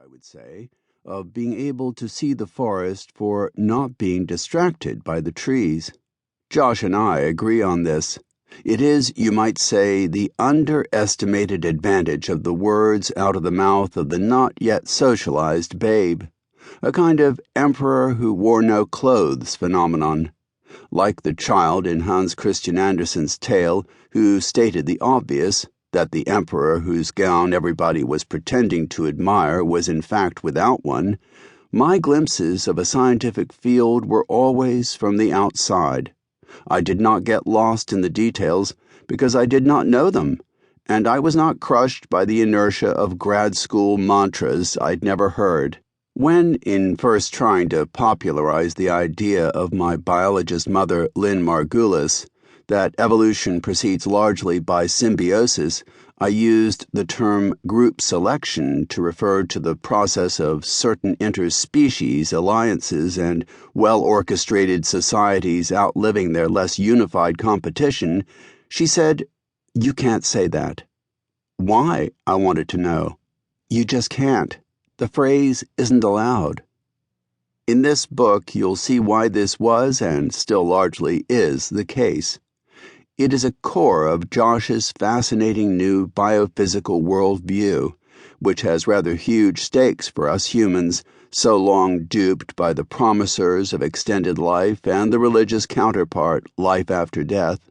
I would say, of being able to see the forest for not being distracted by the trees. Josh and I agree on this. It is, you might say, the underestimated advantage of the words out of the mouth of the not yet socialized babe, a kind of emperor who wore no clothes phenomenon, like the child in Hans Christian Andersen's tale who stated the obvious, that the emperor whose gown everybody was pretending to admire was in fact without one. My glimpses of a scientific field were always from the outside. I did not get lost in the details because I did not know them, and I was not crushed by the inertia of grad school mantras I'd never heard. When, in first trying to popularize the idea of my biologist mother, Lynn Margulis, that evolution proceeds largely by symbiosis, I used the term group selection to refer to the process of certain interspecies alliances and well-orchestrated societies outliving their less unified competition. She said, "You can't say that." Why, I wanted to know. You just can't. The phrase isn't allowed. In this book, you'll see why this was, and still largely is, the case. It is a core of Josh's fascinating new biophysical worldview, which has rather huge stakes for us humans, so long duped by the promisers of extended life and the religious counterpart, life after death.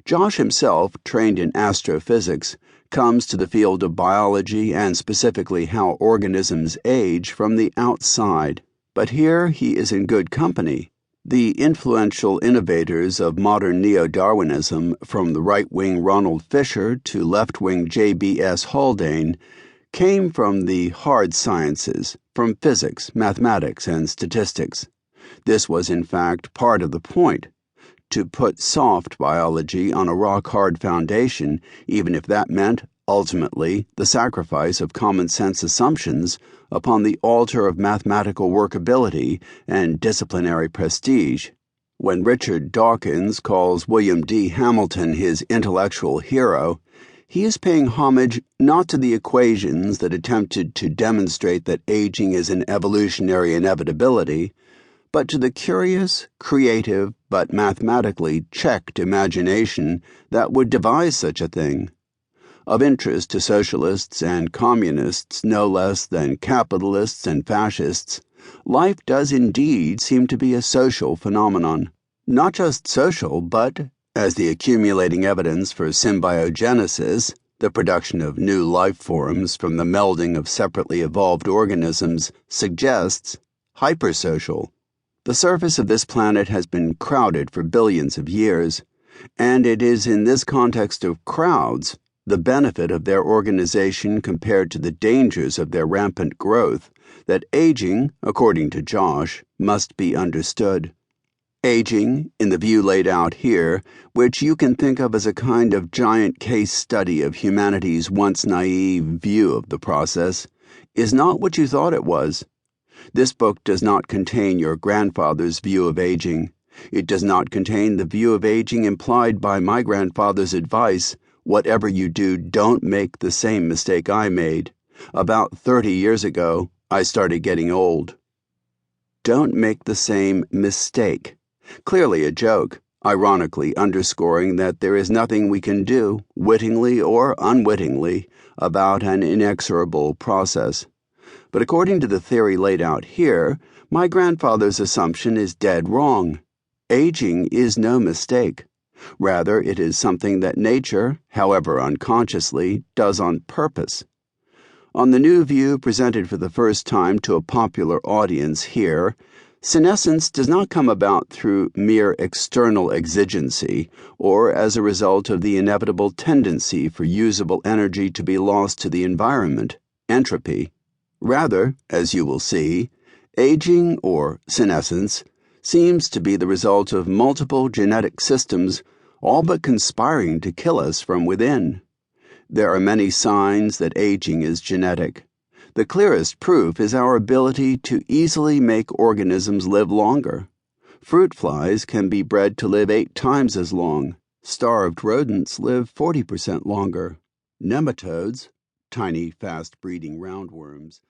Josh himself, trained in astrophysics, comes to the field of biology and specifically how organisms age from the outside. But here he is in good company. The influential innovators of modern neo-Darwinism, from the right-wing Ronald Fisher to left-wing J.B.S. Haldane, came from the hard sciences, from physics, mathematics, and statistics. This was in fact part of the point, to put soft biology on a rock-hard foundation, even if that meant, ultimately, the sacrifice of common-sense assumptions upon the altar of mathematical workability and disciplinary prestige. When Richard Dawkins calls William D. Hamilton his intellectual hero, he is paying homage not to the equations that attempted to demonstrate that aging is an evolutionary inevitability, but to the curious, creative, but mathematically checked imagination that would devise such a thing. Of interest to socialists and communists no less than capitalists and fascists, life does indeed seem to be a social phenomenon. Not just social, but, as the accumulating evidence for symbiogenesis, the production of new life forms from the melding of separately evolved organisms, suggests, hypersocial. The surface of this planet has been crowded for billions of years, and it is in this context of crowds, the benefit of their organization compared to the dangers of their rampant growth, that aging, according to Josh, must be understood. Aging, in the view laid out here, which you can think of as a kind of giant case study of humanity's once naive view of the process, is not what you thought it was. This book does not contain your grandfather's view of aging. It does not contain the view of aging implied by my grandfather's advice, "Whatever you do, don't make the same mistake I made. About 30 years ago, I started getting old." Don't make the same mistake. Clearly a joke, ironically underscoring that there is nothing we can do, wittingly or unwittingly, about an inexorable process. But according to the theory laid out here, my grandfather's assumption is dead wrong. Aging is no mistake. Rather, it is something that nature, however unconsciously, does on purpose. On the new view presented for the first time to a popular audience here, senescence does not come about through mere external exigency or as a result of the inevitable tendency for usable energy to be lost to the environment, entropy. Rather, as you will see, aging, or senescence, seems to be the result of multiple genetic systems all but conspiring to kill us from within. There are many signs that aging is genetic. The clearest proof is our ability to easily make organisms live longer. Fruit flies can be bred to live 8 times as long. Starved rodents live 40% longer. Nematodes, tiny fast-breeding roundworms,